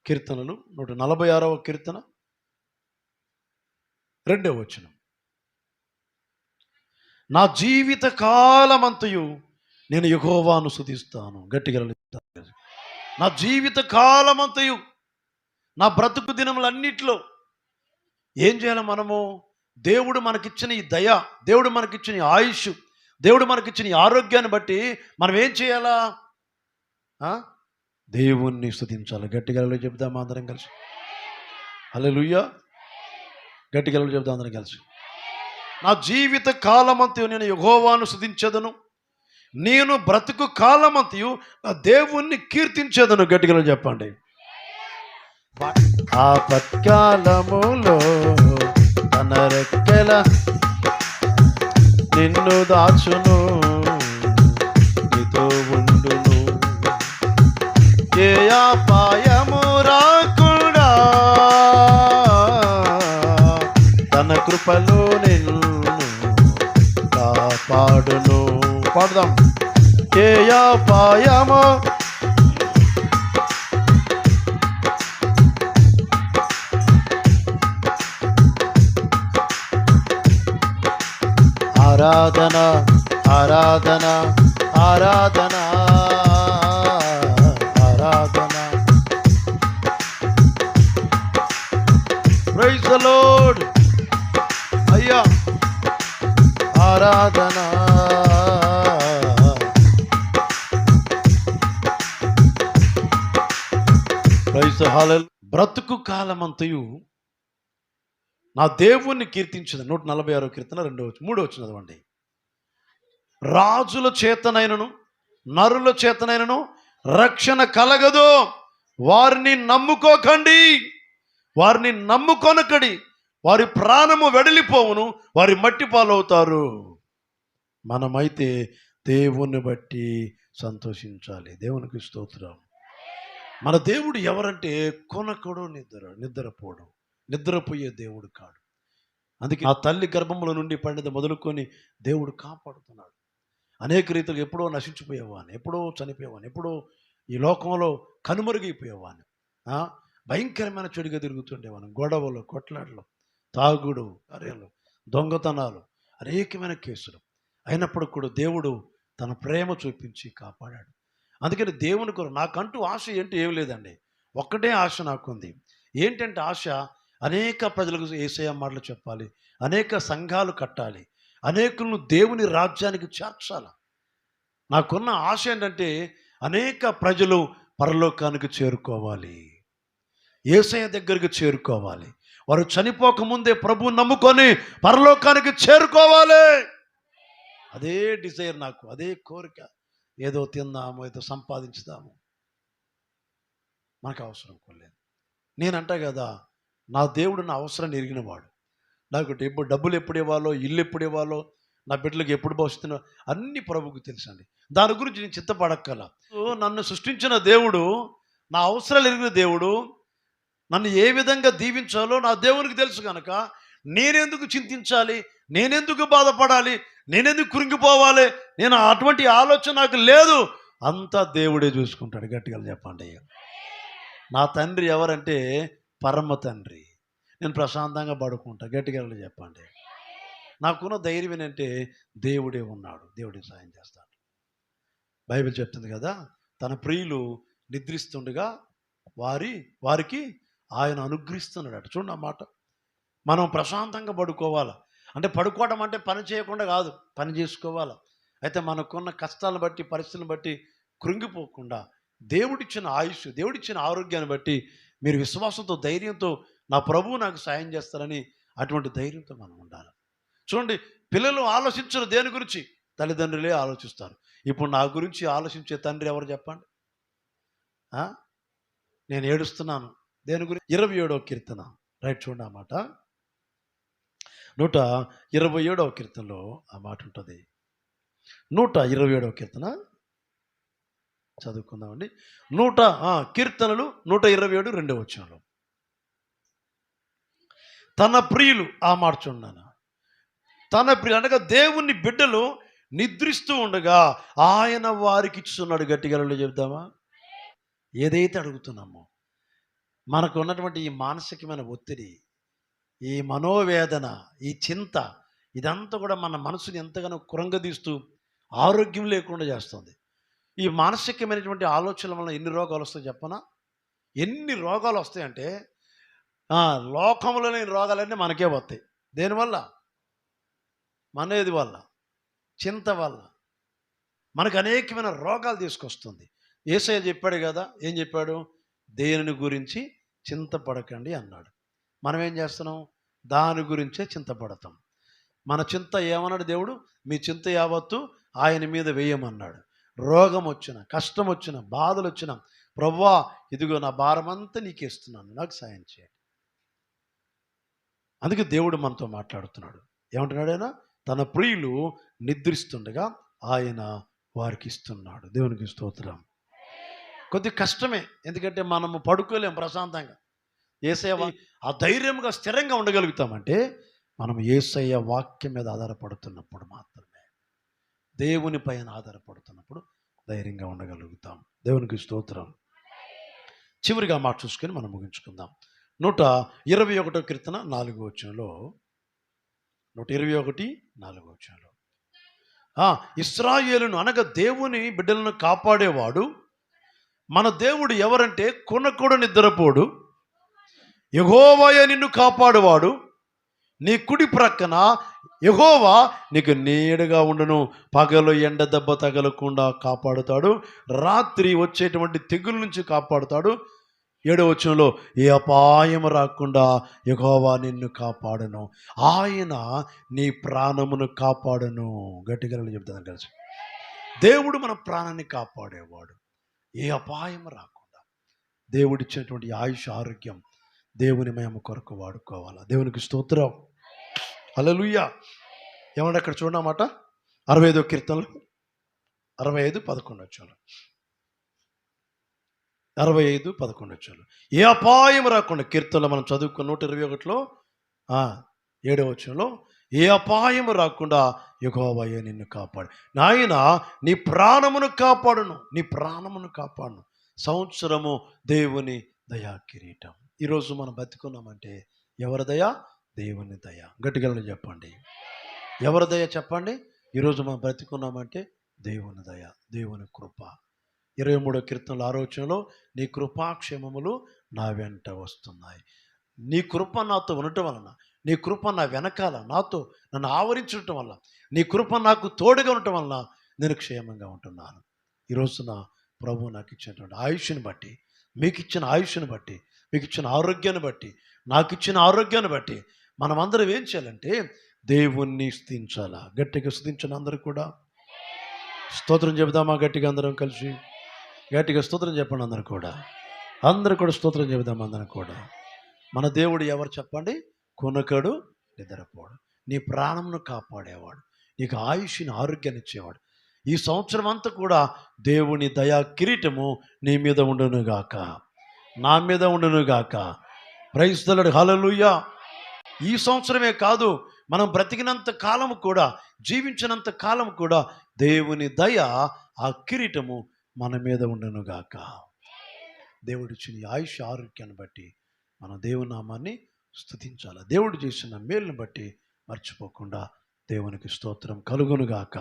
కీర్తనలు 146వ కీర్తన 2వ వచనం. నా జీవిత కాలమంతయు నేను యెహోవాను స్తుతిస్తాను. గట్టిగా నా జీవిత కాలమంతయు, నా బ్రతుకు దినములన్నిట్లో ఏం చేయాలి మనము? దేవుడు మనకిచ్చిన ఈ దయ, దేవుడు మనకిచ్చిన ఈ ఆయుష్, దేవుడు మనకిచ్చిన ఈ ఆరోగ్యాన్ని బట్టి మనం ఏం చేయాలా? దేవుణ్ణి స్తుతించాలి. గట్టిగా చెప్దామా అందరం కలిసి? హల్లెలూయా. గట్టిగా చెప్దాం అందరం కలిసి. నా జీవిత కాలమంతయు నేను యెహోవాను స్తుతించెదను, నేను బ్రతుకు కాలమంతయు నా దేవుణ్ణి కీర్తించెదను. గట్టిగా చెప్పండి. ఆపత్కాలములో తన రెక్కల నిన్ను దాచును, నీతో ఉండును, ఏ అపాయము రాకుండా తన కృపలో నిన్ను కాపాడును. పాడుదాం. ఏ అపాయము ఆరాధన ఆరాధన ఆరాధన ఆరాధన. Praise the Lord. అయ్యా ఆరాధన. Praise hallelujah. బ్రతుకు కాలమంతయు నా దేవుణ్ణి కీర్తించదు. 146వ కీర్తన 3వ వచనం చదవండి. రాజుల చేతనైనను నరుల చేతనైనను రక్షణ కలగదు, వారిని నమ్ముకోకండి, వారిని నమ్ముకొనకడి, వారి ప్రాణము వెడలిపోవును, వారి మట్టి పాలవుతారు. మనమైతే దేవుణ్ణి బట్టి సంతోషించాలి. దేవునికి స్తోత్రం. మన దేవుడు ఎవరంటే కొనకడు, నిద్రపోవడం, నిద్రపోయే దేవుడు కాడు. అందుకే ఆ తల్లి గర్భంలో నుండి పండిత మొదలుకొని దేవుడు కాపాడుతున్నాడు. అనేక రీతిలో ఎప్పుడో నశించిపోయేవాడిని, ఎప్పుడో చనిపోయేవాడిని, ఎప్పుడో ఈ లోకంలో కనుమరుగైపోయేవాడిని, భయంకరమైన చెడుగా తిరుగుతుండేవాడిని. గొడవలు, కొట్లాటలు, తాగుడు, కార్యాలు, దొంగతనాలు, అనేకమైన కేసులు అయినప్పుడు కూడా దేవుడు తన ప్రేమ చూపించి కాపాడాడు. అందుకని దేవుని కొరకు నాకంటూ ఆశ ఏంటి ఏం లేదండి. ఒక్కటే ఆశ నాకుంది. ఏంటంటే ఆశ, అనేక ప్రజలకు యేసయ్య మాటలు చెప్పాలి, అనేక సంఘాలు కట్టాలి, అనేకులను దేవుని రాజ్యానికి చేర్చాలి. నాకున్న ఆశ ఏంటంటే అనేక ప్రజలు పరలోకానికి చేరుకోవాలి, యేసయ్య దగ్గరికి చేరుకోవాలి. వారు చనిపోకముందే ప్రభువు నమ్ముకొని పరలోకానికి చేరుకోవాలి. అదే డిజైర్ నాకు, అదే కోరిక. ఏదో తిందాము, ఏదో సంపాదించుదాము, మనకు అవసరం కొలేదు. నేనంటా కదా, నా దేవుడు నా అవసరాన్ని ఎరిగినవాడు. నాకు డబ్బులు ఎప్పుడు ఇవ్వాలో, ఇల్లు ఎప్పుడు ఇవ్వాలో, నా బిడ్డలకు ఎప్పుడు భవిస్తున్నా అన్ని ప్రభువుకు తెలుసండి. దాని గురించి నేను చింతపడక్కల. నన్ను సృష్టించిన దేవుడు, నా అవసరాలు ఎరిగిన దేవుడు, నన్ను ఏ విధంగా దీవించాలో నా దేవునికి తెలుసు కనుక నేనెందుకు చింతించాలి, నేనెందుకు బాధపడాలి, నేనెందుకు కురింగిపోవాలి? నేను అటువంటి ఆలోచన నాకు లేదు. అంతా దేవుడే చూసుకుంటాడు. గట్టిగా చెప్పండి. నా తండ్రి ఎవరంటే పరమ తండ్రి. నేను ప్రశాంతంగా పడుకుంటా. గట్టిగా చెప్పండి. నాకున్న ధైర్యం ఏంటంటే దేవుడే ఉన్నాడు, దేవుడే సాయం చేస్తాడు. బైబిల్ చెప్తుంది కదా, తన ప్రియులు నిద్రిస్తుండగా వారికి ఆయన అనుగ్రహిస్తున్నాడు అట. చూడండి ఆ మాట. మనం ప్రశాంతంగా పడుకోవాలి అంటే, పడుకోవడం అంటే పని చేయకుండా కాదు, పని చేసుకోవాలి. అయితే మనకున్న కష్టాలను బట్టి, పరిస్థితులను బట్టి కృంగిపోకుండా దేవుడిచ్చిన ఆయుష్, దేవుడిచ్చిన ఆరోగ్యాన్ని బట్టి మీరు విశ్వాసంతో, ధైర్యంతో నా ప్రభువు నాకు సాయం చేస్తారని అటువంటి ధైర్యంతో మనం ఉండాలి. చూడండి, పిల్లలు ఆలోచించరు దేని గురించి, తల్లిదండ్రులే ఆలోచిస్తారు. ఇప్పుడు నా గురించి ఆలోచించే తండ్రి ఎవరు చెప్పండి? నేను ఏడుస్తున్నాను దేని గురించి? 27వ కీర్తన రైట్ చూడండి ఆ మాట. 127వ కీర్తనలో ఆ మాట ఉంటుంది. 127వ కీర్తన చదువుకుందామండి. కీర్తనలు 127 2వ వచనంలో తన ప్రియులు, ఆ మాట చూడండి. తన ప్రియులు అనగా దేవుని బిడ్డలు నిద్రిస్తూ ఉండగా ఆయన వారికి ఇస్తున్నాడు. గట్టిగా చెప్తామా? ఏదైతే అడుగుతున్నామో మనకు ఉన్నటువంటి ఈ మానసికమైన ఒత్తిడి, ఈ మనోవేదన, ఈ చింత, ఇదంతా కూడా మన మనసుని ఎంతగానో కృంగదీస్తూ ఆరోగ్యం లేకుండా చేస్తుంది. ఈ మానసికమైనటువంటి ఆలోచనల వల్ల ఎన్ని రోగాలు వస్తాయి చెప్పనా? ఎన్ని రోగాలు వస్తాయంటే లోకంలో లేని రోగాలన్నీ మనకే వస్తాయి. దేనివల్ల? మనేది వల్ల, చింత వల్ల మనకు అనేకమైన రోగాలు తీసుకొస్తుంది. యేసయ్య చెప్పాడు కదా, ఏం చెప్పాడు? దేనిని గురించి చింతపడకండి అన్నాడు. మనం ఏం చేస్తున్నాం? దాని గురించే చింతపడతాం. మన చింత ఏమన్నాడు దేవుడు? మీ చింత యావత్తు ఆయన మీద వేయమన్నాడు. రోగం వచ్చిన, కష్టం వచ్చిన, బాధలు వచ్చిన, ప్రభువా ఇదిగో నా భారమంతా నీకు ఇస్తున్నాను, నాకు సాయం చేయండి. అందుకే దేవుడు మనతో మాట్లాడుతున్నాడు. ఏమంటున్నాడు ఆయన? తన ప్రియులు నిద్రిస్తుండగా ఆయన వారికి ఇస్తున్నాడు. దేవునికి స్తోత్రం. కొద్ది కష్టమే, ఎందుకంటే మనము పడుకోలేం ప్రశాంతంగా. యేసయ్య ఆ ధైర్యంగా స్థిరంగా ఉండగలుగుతామంటే మనం యేసయ్య వాక్యం మీద ఆధారపడుతున్నప్పుడు మాత్రమే, దేవుని పైన ఆధారపడుతున్నప్పుడు ధైర్యంగా ఉండగలుగుతాం. దేవునికి స్తోత్రం. చివరిగా మాట చూసుకొని మనం ముగించుకుందాం. 121 కీర్తన 4వ వచనంలో, 121:4 వచనంలో, ఇశ్రాయేలును అనగా దేవుని బిడ్డలను కాపాడేవాడు మన దేవుడు ఎవరంటే కొనకూడ నిద్రపోడు, యెహోవాయే నిన్ను కాపాడువాడు, నీ కుడి ప్రక్కన యెహోవా నీకు నీడగా ఉండును, పగలు ఎండ దెబ్బ తగలకుండా కాపాడుతాడు, రాత్రి వచ్చేటువంటి తెగుల నుంచి కాపాడుతాడు. 7వ వచనంలో, ఏ అపాయం రాకుండా యెహోవా నిన్ను కాపాడును, ఆయన నీ ప్రాణమును కాపాడును. గట్టిగా చెప్తాను కలిసి, దేవుడు మన ప్రాణాన్ని కాపాడేవాడు. ఏ అపాయం రాకుండా దేవుడిచ్చినటువంటి ఆయుష్, ఆరోగ్యం దేవుని మహిమ కొరకు వాడుకోవాలా. దేవునికి స్తోత్రం. హల్లెలూయా. ఏమన్నా అక్కడ చూడమాట 65వ కీర్తనలు 65:11 వచ్చాను. 65:11 వచ్చాను. ఏ అపాయం రాకుండా, కీర్తనలో మనం చదువుకున్న 121లో 7వ వచనంలో, ఏ అపాయం రాకుండా యెహోవాయే నిన్ను కాపాడు, నాయన నీ ప్రాణమును కాపాడును, నీ ప్రాణమును కాపాడును. సంవత్సరము దేవుని దయా కిరీటం. ఈరోజు మనం బతుకున్నామంటే ఎవరి దయ? దేవుని దయ. గట్టిగా చెప్పండి, ఎవరి దయ చెప్పండి. ఈరోజు మనం బ్రతికున్నామంటే దేవుని దయ, దేవుని కృప. 23వ కీర్తనలో 6వ వచనంలో, నీ కృపాక్షేమములు నా వెంట వస్తున్నాయి. నీ కృప నాతో ఉండటం వలన, నీ కృప నా వెనకాల నాతో నన్ను ఆవరించడం వల్ల, నీ కృప నాకు తోడుగా ఉండటం వలన నేను క్షేమంగా ఉంటున్నాను. ఈరోజున ప్రభు నాకు ఇచ్చినటువంటి ఆయుష్ని బట్టి, మీకు ఇచ్చిన ఆయుష్ని బట్టి, మీకు ఇచ్చిన ఆరోగ్యాన్ని బట్టి, నాకు ఇచ్చిన ఆరోగ్యాన్ని బట్టి మనమందరం ఏం చేయాలంటే దేవుణ్ణి స్తుతించాలా. గట్టిగా స్తుతించిన అందరూ కూడా స్తోత్రం చెబుదామా? గట్టిగా అందరం కలిసి గట్టిగా స్తోత్రం చెప్పండి. అందరూ కూడా స్తోత్రం చెబుదాం. అందరం కూడా మన దేవుడు ఎవరు చెప్పండి? కొనకడు, నిద్రపోడు, నీ ప్రాణమును కాపాడేవాడు, నీకు ఆయుష్ని, ఆరోగ్యాన్ని ఇచ్చేవాడు. ఈ సంవత్సరం అంతా కూడా దేవుని దయా కిరీటము నీ మీద ఉండునుగాక, నా మీద ఉండునుగాక. Praise the lord. హల్లెలూయా. ఈ సంవత్సరమే కాదు, మనం బ్రతికినంత కాలం కూడా, జీవించినంత కాలం కూడా దేవుని దయ, ఆ కిరీటము మన మీద ఉండునుగాక. దేవుడిచ్చిన ఆయుష్, ఆరోగ్యాన్ని బట్టి మనం దేవుని నామాన్ని స్తుతించాలి. దేవుడు చేసిన మేలుని బట్టి మర్చిపోకుండా దేవునికి స్తోత్రం కలుగునుగాక.